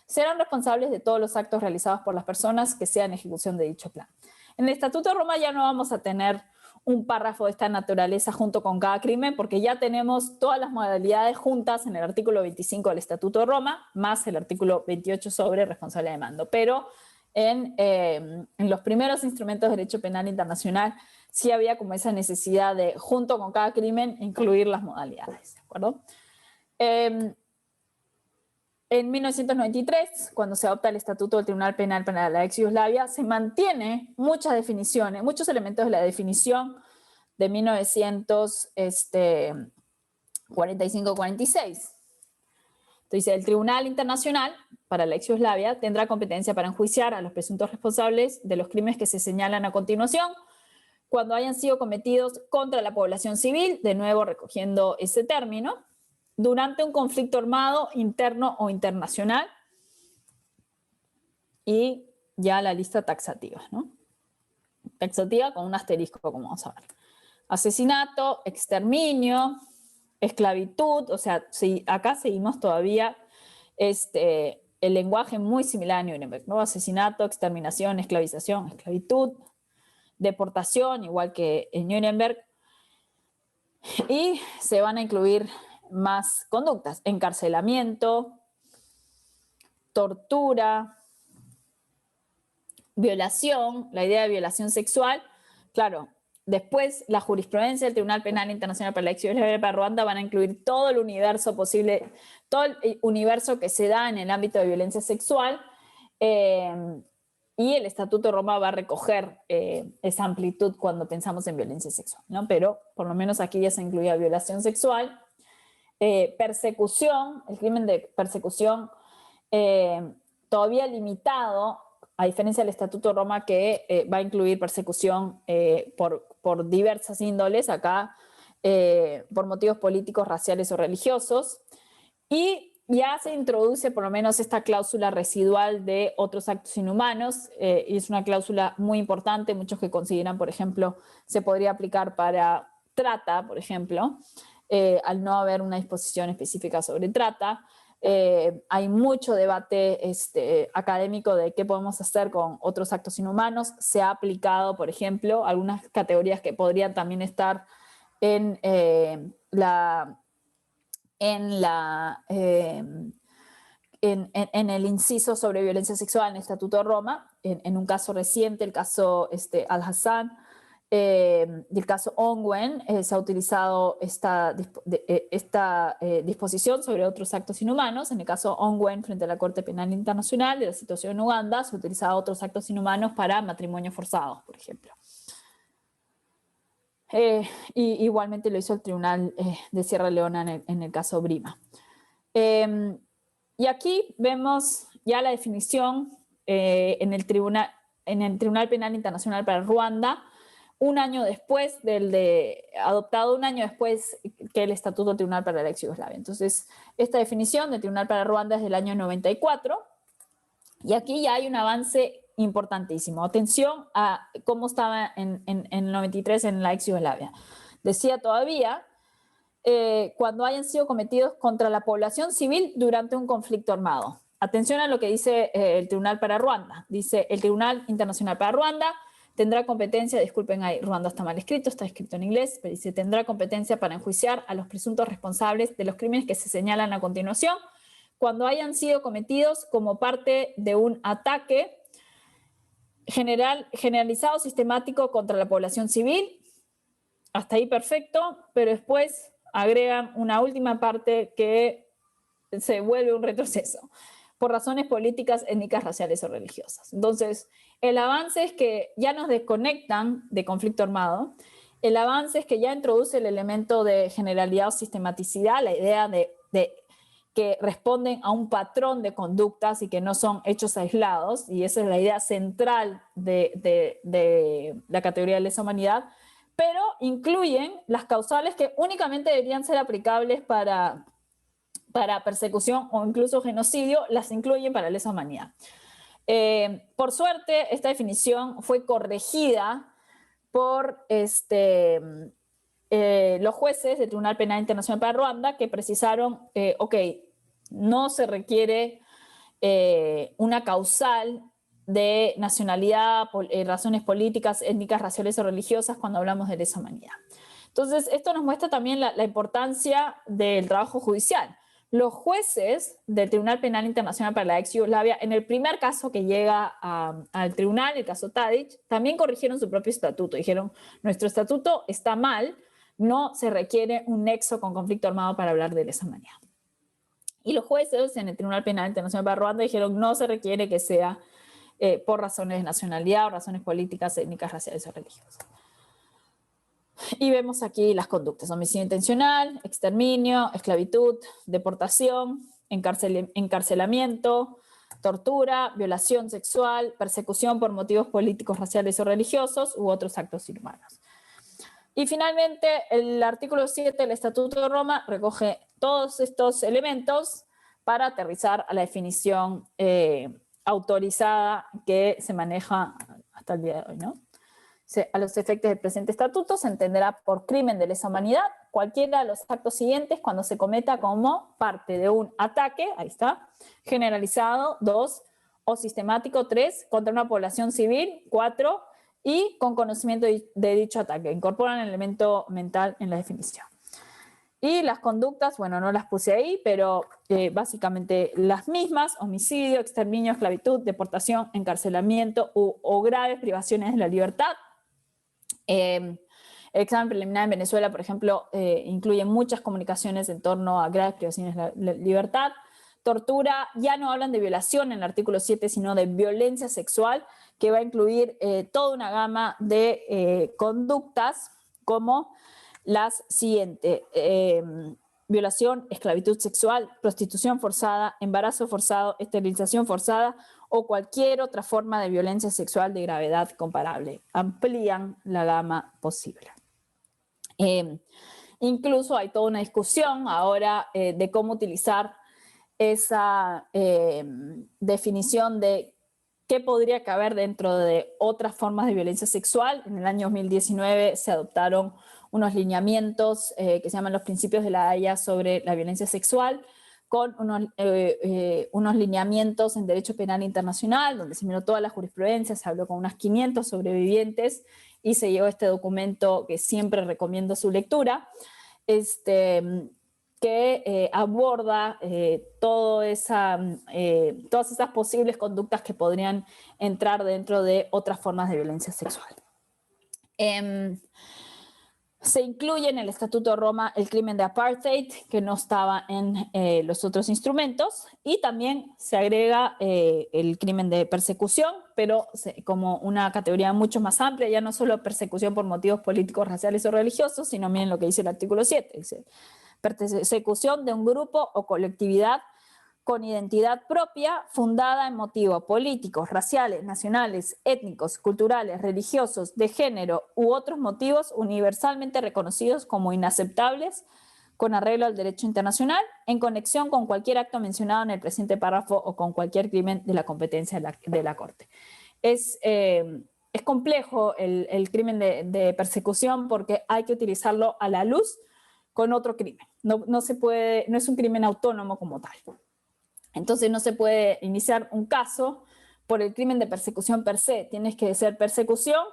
serán responsables de todos los actos realizados por las personas que sean ejecución de dicho plan. En el Estatuto de Roma ya no vamos a tener un párrafo de esta naturaleza junto con cada crimen, porque ya tenemos todas las modalidades juntas en el artículo 25 del Estatuto de Roma, más el artículo 28 sobre responsabilidad de mando. Pero en los primeros instrumentos de derecho penal internacional sí había como esa necesidad de, junto con cada crimen, incluir las modalidades, ¿de acuerdo? En 1993, cuando se adopta el Estatuto del Tribunal Penal para la ex Yugoslavia, se mantiene muchas definiciones, muchos elementos de la definición de 1945-46. Entonces, el Tribunal Internacional para la ex Yugoslavia tendrá competencia para enjuiciar a los presuntos responsables de los crímenes que se señalan a continuación cuando hayan sido cometidos contra la población civil, de nuevo recogiendo ese término, durante un conflicto armado interno o internacional, y ya la lista taxativa, ¿no? Taxativa con un asterisco, como vamos a ver. Asesinato, exterminio, esclavitud, o sea, si acá seguimos todavía el lenguaje muy similar a Nuremberg, ¿no? Asesinato, exterminación, esclavización, esclavitud, deportación, igual que en Nuremberg, y se van a incluir más conductas: encarcelamiento, tortura, violación, la idea de violación sexual. Claro, después la jurisprudencia del Tribunal Penal Internacional para la ex Yugoslavia para Ruanda van a incluir todo el universo posible, todo el universo que se da en el ámbito de violencia sexual, y el Estatuto de Roma va a recoger esa amplitud cuando pensamos en violencia sexual, ¿no? Pero por lo menos aquí ya se incluía violación sexual, persecución, el crimen de persecución todavía limitado, a diferencia del Estatuto de Roma que va a incluir persecución por diversas índoles, acá por motivos políticos, raciales o religiosos, y ya se introduce por lo menos esta cláusula residual de otros actos inhumanos, y es una cláusula muy importante. Muchos que consideran, por ejemplo, se podría aplicar para trata, por ejemplo, al no haber una disposición específica sobre trata. Hay mucho debate académico de qué podemos hacer con otros actos inhumanos. Se ha aplicado, por ejemplo, algunas categorías que podrían también estar en el inciso sobre violencia sexual en el Estatuto de Roma, en un caso reciente, el caso Al-Hassan, y el caso Ongwen, se ha utilizado esta disposición sobre otros actos inhumanos. En el caso Ongwen, frente a la Corte Penal Internacional de la situación en Uganda, se ha utilizado otros actos inhumanos para matrimonios forzados, por ejemplo. Y igualmente lo hizo el Tribunal de Sierra Leona en el caso Brima. Y aquí vemos ya la definición en el Tribunal Penal Internacional para Ruanda, un año después adoptado un año después que el Estatuto del Tribunal para la Ex Yugoslavia. Entonces, esta definición del Tribunal para Ruanda es del año 94, y aquí ya hay un avance importantísimo. Atención a cómo estaba en el 93 en la Ex Yugoslavia. Decía todavía, cuando hayan sido cometidos contra la población civil durante un conflicto armado. Atención a lo que dice el Tribunal para Ruanda. Dice, el Tribunal Internacional para Ruanda tendrá competencia, disculpen, ahí Ruanda está mal escrito, está escrito en inglés, pero dice, tendrá competencia para enjuiciar a los presuntos responsables de los crímenes que se señalan a continuación cuando hayan sido cometidos como parte de un ataque generalizado, sistemático contra la población civil. Hasta ahí perfecto, pero después agregan una última parte que se vuelve un retroceso por razones políticas, étnicas, raciales o religiosas. Entonces, el avance es que ya nos desconectan de conflicto armado, el avance es que ya introduce el elemento de generalidad o sistematicidad, la idea de que responden a un patrón de conductas y que no son hechos aislados, y esa es la idea central de la categoría de lesa humanidad, pero incluyen las causales que únicamente deberían ser aplicables para persecución o incluso genocidio, las incluyen para lesa humanidad. Por suerte, esta definición fue corregida por los jueces del Tribunal Penal Internacional para Ruanda, que precisaron, ok, no se requiere una causal de nacionalidad, razones políticas, étnicas, raciales o religiosas cuando hablamos de lesa humanidad. Entonces, esto nos muestra también la importancia del trabajo judicial. Los jueces del Tribunal Penal Internacional para la Ex Yugoslavia, en el primer caso que llega al tribunal, el caso Tadic, también corrigieron su propio estatuto. Dijeron, nuestro estatuto está mal, no se requiere un nexo con conflicto armado para hablar de lesa humanidad. Y los jueces en el Tribunal Penal Internacional para Ruanda dijeron, no se requiere que sea por razones de nacionalidad o razones políticas, étnicas, raciales o religiosas. Y vemos aquí las conductas: homicidio intencional, exterminio, esclavitud, deportación, encarcelamiento, tortura, violación sexual, persecución por motivos políticos, raciales o religiosos u otros actos inhumanos. Y finalmente, el artículo 7 del Estatuto de Roma recoge todos estos elementos para aterrizar a la definición autorizada que se maneja hasta el día de hoy, ¿no? A los efectos del presente estatuto se entenderá por crimen de lesa humanidad cualquiera de los actos siguientes cuando se cometa como parte de un ataque, ahí está, generalizado, 2, o sistemático, 3, contra una población civil, 4, y con conocimiento de dicho ataque. Incorporan el elemento mental en la definición. Y las conductas, bueno, no las puse ahí, pero básicamente las mismas: homicidio, exterminio, esclavitud, deportación, encarcelamiento o graves privaciones de la libertad. El examen preliminar en Venezuela, por ejemplo, incluye muchas comunicaciones en torno a graves privaciones de la libertad. Tortura, ya no hablan de violación en el artículo 7, sino de violencia sexual, que va a incluir toda una gama de conductas como las siguientes: violación, esclavitud sexual, prostitución forzada, embarazo forzado, esterilización forzada o cualquier otra forma de violencia sexual de gravedad comparable. Amplían la gama posible. Incluso hay toda una discusión ahora de cómo utilizar esa definición de qué podría caber dentro de otras formas de violencia sexual. En el año 2019 se adoptaron unos lineamientos que se llaman los principios de la Haya sobre la violencia sexual, con unos lineamientos en derecho penal internacional, donde se miró toda la jurisprudencia, se habló con unas 500 sobrevivientes y se llegó a este documento que siempre recomiendo su lectura, que aborda todas esas posibles conductas que podrían entrar dentro de otras formas de violencia sexual. Se incluye en el Estatuto de Roma el crimen de apartheid, que no estaba en los otros instrumentos, y también se agrega el crimen de persecución, pero como una categoría mucho más amplia, ya no solo persecución por motivos políticos, raciales o religiosos, sino miren lo que dice el artículo 7, dice persecución de un grupo o colectividad con identidad propia fundada en motivos políticos, raciales, nacionales, étnicos, culturales, religiosos, de género u otros motivos universalmente reconocidos como inaceptables con arreglo al derecho internacional en conexión con cualquier acto mencionado en el presente párrafo o con cualquier crimen de la competencia de la Corte. Es complejo el crimen de persecución porque hay que utilizarlo a la luz con otro crimen. No se puede, no es un crimen autónomo como tal. Entonces no se puede iniciar un caso por el crimen de persecución per se. Tienes que ser persecución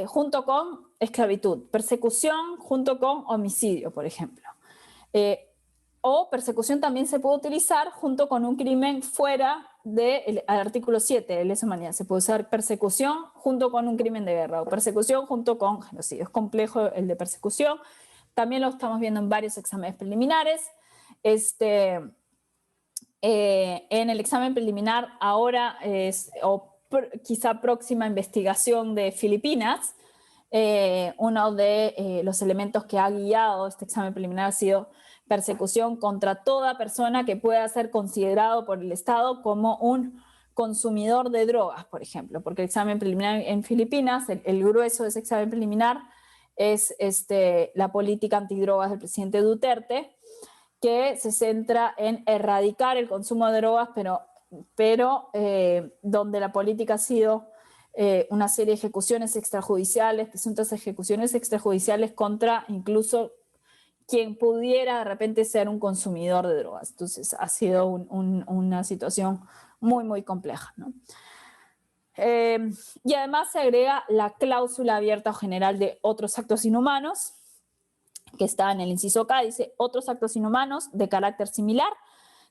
junto con esclavitud, persecución junto con homicidio, por ejemplo. O persecución también se puede utilizar junto con un crimen fuera del artículo 7 de lesa humanidad. Se puede usar persecución junto con un crimen de guerra o persecución junto con genocidio. Es complejo el de persecución. También lo estamos viendo en varios exámenes preliminares. En el examen preliminar ahora quizá próxima investigación de Filipinas, uno de los elementos que ha guiado este examen preliminar ha sido persecución contra toda persona que pueda ser considerado por el Estado como un consumidor de drogas, por ejemplo, porque el examen preliminar en Filipinas, el grueso de ese examen preliminar es la política antidrogas del presidente Duterte, que se centra en erradicar el consumo de drogas, pero donde la política ha sido una serie de ejecuciones extrajudiciales, presuntas ejecuciones extrajudiciales contra incluso quien pudiera de repente ser un consumidor de drogas. Entonces ha sido una situación muy, muy compleja, ¿no? Y además se agrega la cláusula abierta o general de otros actos inhumanos, que está en el inciso K, dice otros actos inhumanos de carácter similar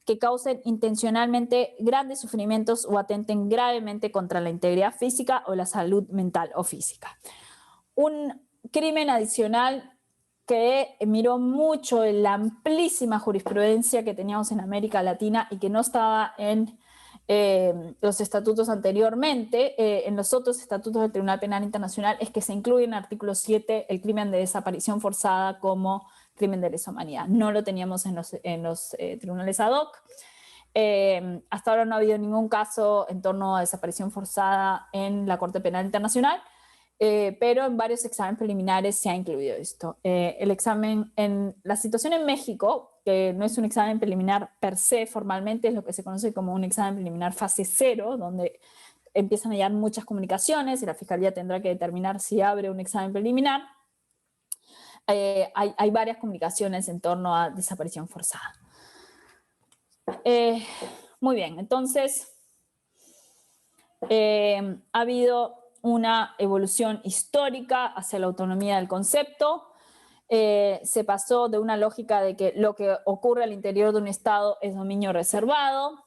que causen intencionalmente grandes sufrimientos o atenten gravemente contra la integridad física o la salud mental o física. Un crimen adicional que miró mucho en la amplísima jurisprudencia que teníamos en América Latina y que no estaba en los estatutos anteriormente, en los otros estatutos del Tribunal Penal Internacional, es que se incluye en el artículo 7 el crimen de desaparición forzada como crimen de lesa humanidad. No lo teníamos en los tribunales ad hoc. Hasta ahora no ha habido ningún caso en torno a desaparición forzada en la Corte Penal Internacional, pero en varios exámenes preliminares se ha incluido esto. La situación en México, que no es un examen preliminar per se formalmente, es lo que se conoce como un examen preliminar fase 0, donde empiezan a llegar muchas comunicaciones y la Fiscalía tendrá que determinar si abre un examen preliminar. Hay varias comunicaciones en torno a desaparición forzada. Muy bien, entonces ha habido una evolución histórica hacia la autonomía del concepto. Se pasó de una lógica de que lo que ocurre al interior de un Estado es dominio reservado.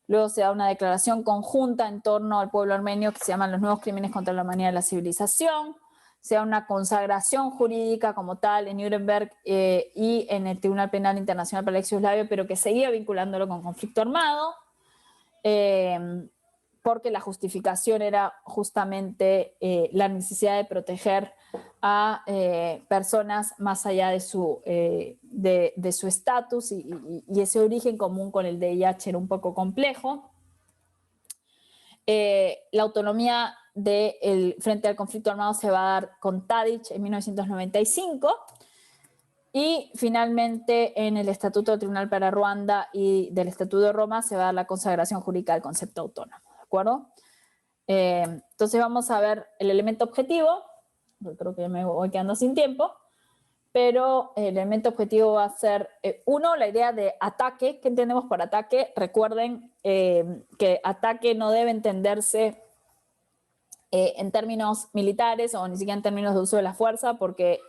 Luego se da una declaración conjunta en torno al pueblo armenio que se llaman los nuevos crímenes contra la humanidad y la civilización. Se da una consagración jurídica como tal en Nuremberg y en el Tribunal Penal Internacional para la Ex-Yugoslavia, pero que seguía vinculándolo con conflicto armado. Porque la justificación era justamente la necesidad de proteger a personas más allá de su estatus y ese origen común con el VIH era un poco complejo. La autonomía frente al conflicto armado se va a dar con Tadić en 1995 y finalmente en el Estatuto del Tribunal para Ruanda y del Estatuto de Roma se va a dar la consagración jurídica del concepto autónomo. ¿De acuerdo? Entonces vamos a ver el elemento objetivo. Yo creo que me voy quedando sin tiempo, pero el elemento objetivo va a ser, uno, la idea de ataque. ¿Qué entendemos por ataque? Recuerden que ataque no debe entenderse en términos militares o ni siquiera en términos de uso de la fuerza, porque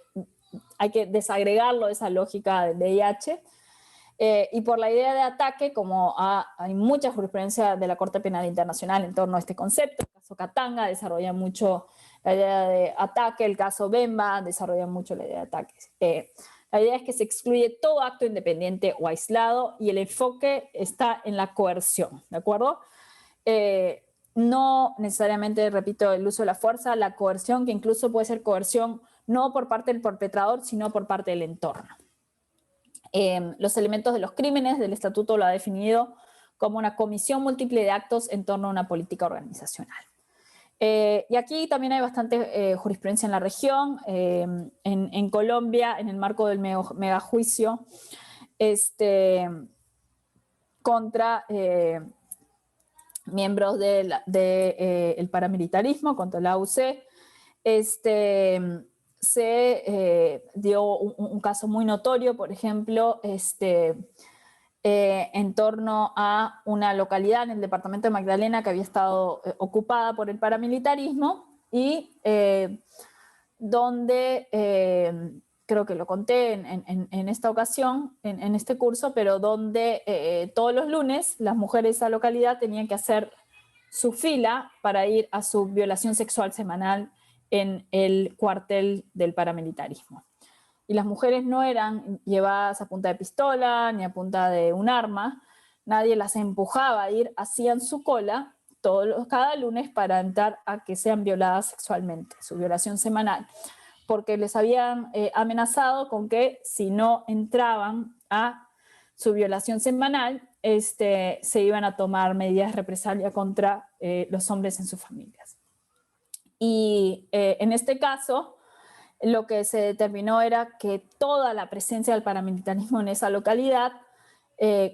hay que desagregarlo de esa lógica del VIH. Y por la idea de ataque, como hay mucha jurisprudencia de la Corte Penal Internacional en torno a este concepto. El caso Katanga desarrolla mucho la idea de ataque, el caso Bemba desarrolla mucho la idea de ataques. La idea es que se excluye todo acto independiente o aislado y el enfoque está en la coerción, ¿de acuerdo? No necesariamente, repito, el uso de la fuerza, la coerción, que incluso puede ser coerción no por parte del perpetrador, sino por parte del entorno. Los elementos de los crímenes del estatuto lo ha definido como una comisión múltiple de actos en torno a una política organizacional. Y aquí también hay bastante jurisprudencia en la región. En Colombia, en el marco del megajuicio contra miembros del paramilitarismo, contra la AUC, se dio un caso muy notorio, por ejemplo, en torno a una localidad en el departamento de Magdalena que había estado ocupada por el paramilitarismo y donde, creo que lo conté en esta ocasión, en este curso, pero donde todos los lunes las mujeres de esa localidad tenían que hacer su fila para ir a su violación sexual semanal en el cuartel del paramilitarismo. Y las mujeres no eran llevadas a punta de pistola ni a punta de un arma, nadie las empujaba a ir, hacían su cola cada lunes para entrar a que sean violadas sexualmente, su violación semanal, porque les habían amenazado con que si no entraban a su violación semanal, se iban a tomar medidas de represalia contra los hombres en sus familias. Y en este caso, lo que se determinó era que toda la presencia del paramilitarismo en esa localidad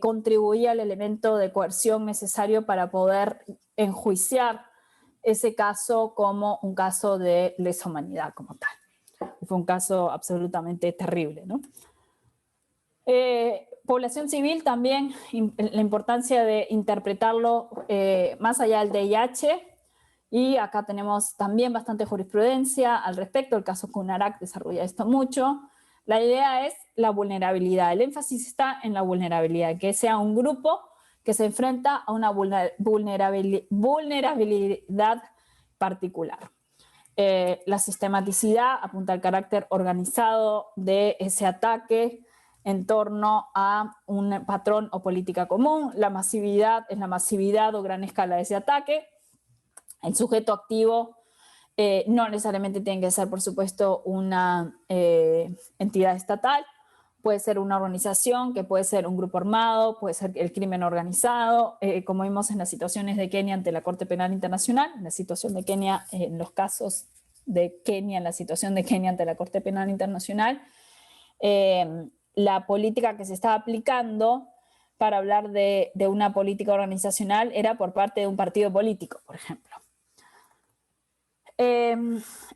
contribuía al elemento de coerción necesario para poder enjuiciar ese caso como un caso de lesa humanidad como tal. Fue un caso absolutamente terrible, ¿no? Población civil también, la importancia de interpretarlo más allá del DIH, y acá tenemos también bastante jurisprudencia al respecto. El caso Cunarac desarrolla esto mucho. La idea es la vulnerabilidad. El énfasis está en la vulnerabilidad, que sea un grupo que se enfrenta a una vulnerabilidad particular. La sistematicidad apunta al carácter organizado de ese ataque en torno a un patrón o política común. La masividad es la masividad o gran escala de ese ataque. El sujeto activo no necesariamente tiene que ser, por supuesto, una entidad estatal, puede ser una organización, que puede ser un grupo armado, puede ser el crimen organizado, como vimos en las situaciones de Kenia ante la Corte Penal Internacional, en la situación de Kenia, en los casos de Kenia, en la situación de Kenia ante la Corte Penal Internacional, la política que se estaba aplicando para hablar de una política organizacional era por parte de un partido político, por ejemplo.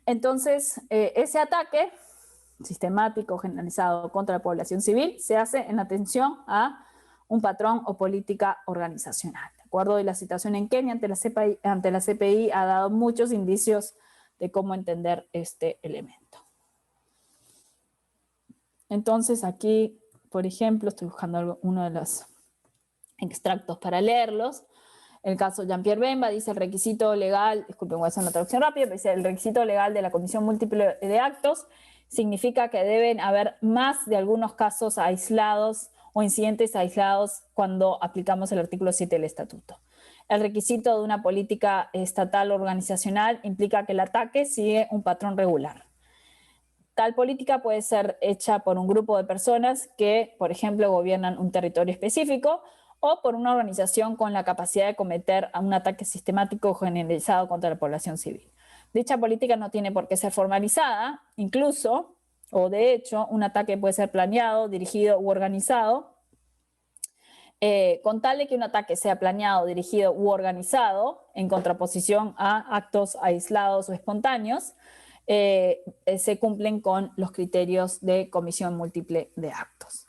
Entonces, ese ataque sistemático, generalizado contra la población civil se hace en atención a un patrón o política organizacional. ¿De acuerdo? Y la situación en Kenia ante la CPI ha dado muchos indicios de cómo entender este elemento. Entonces, aquí, por ejemplo, estoy buscando uno de los extractos para leerlos. El caso Jean-Pierre Bemba dice el requisito legal, disculpen, voy a hacer una traducción rápida, pero dice el requisito legal de la comisión múltiple de actos significa que deben haber más de algunos casos aislados o incidentes aislados cuando aplicamos el artículo 7 del estatuto. El requisito de una política estatal o organizacional implica que el ataque sigue un patrón regular. Tal política puede ser hecha por un grupo de personas que, por ejemplo, gobiernan un territorio específico, o por una organización con la capacidad de cometer un ataque sistemático o generalizado contra la población civil. Dicha política no tiene por qué ser formalizada, incluso, o de hecho, un ataque puede ser planeado, dirigido u organizado, con tal de que un ataque sea planeado, dirigido u organizado, en contraposición a actos aislados o espontáneos, se cumplen con los criterios de comisión múltiple de actos.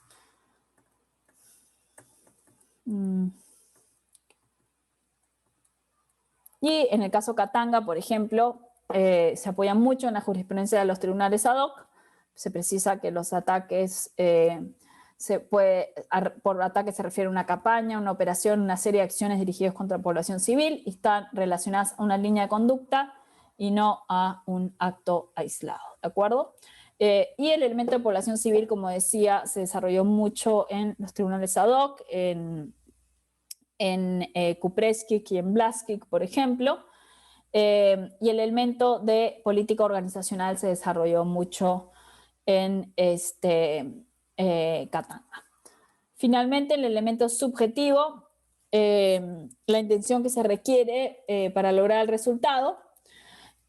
Y en el caso Katanga, por ejemplo, se apoya mucho en la jurisprudencia de los tribunales ad hoc. Se precisa que los ataques, por ataque se refiere a una campaña, una operación, una serie de acciones dirigidas contra la población civil y están relacionadas a una línea de conducta y no a un acto aislado, ¿de acuerdo? Y el elemento de población civil, como decía, se desarrolló mucho en los tribunales ad hoc, en Kupreskic y en Blaskic, por ejemplo, y el elemento de política organizacional se desarrolló mucho en Katanga. Finalmente, el elemento subjetivo, la intención que se requiere para lograr el resultado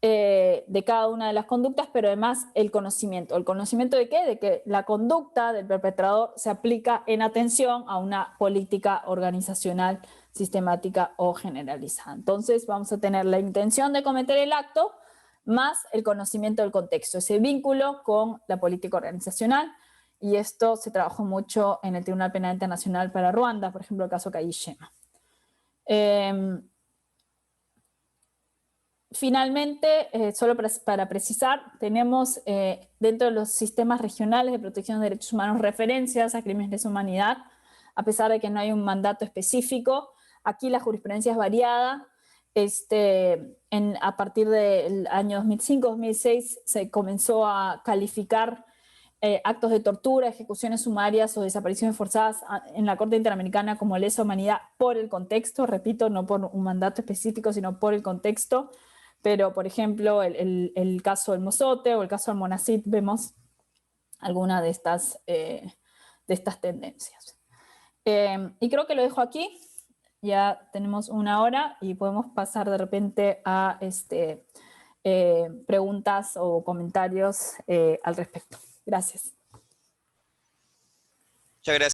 de cada una de las conductas, pero además el conocimiento. ¿El conocimiento de qué? De que la conducta del perpetrador se aplica en atención a una política organizacional sistemática o generalizada. Entonces vamos a tener la intención de cometer el acto más el conocimiento del contexto, ese vínculo con la política organizacional, y esto se trabajó mucho en el Tribunal Penal Internacional para Ruanda, por ejemplo, el caso Kayishema. Finalmente, solo para precisar, tenemos dentro de los sistemas regionales de protección de derechos humanos referencias a crímenes de lesa humanidad, a pesar de que no hay un mandato específico. Aquí la jurisprudencia es variada. A partir del año 2005-2006 se comenzó a calificar actos de tortura, ejecuciones sumarias o desapariciones forzadas en la Corte Interamericana como lesa humanidad por el contexto, repito, no por un mandato específico, sino por el contexto. Pero, por ejemplo, el caso del Mozote o el caso del Monacit, vemos alguna de estas tendencias. Y creo que lo dejo aquí. Ya tenemos 1 hora y podemos pasar de repente a preguntas o comentarios al respecto. Gracias. Muchas gracias.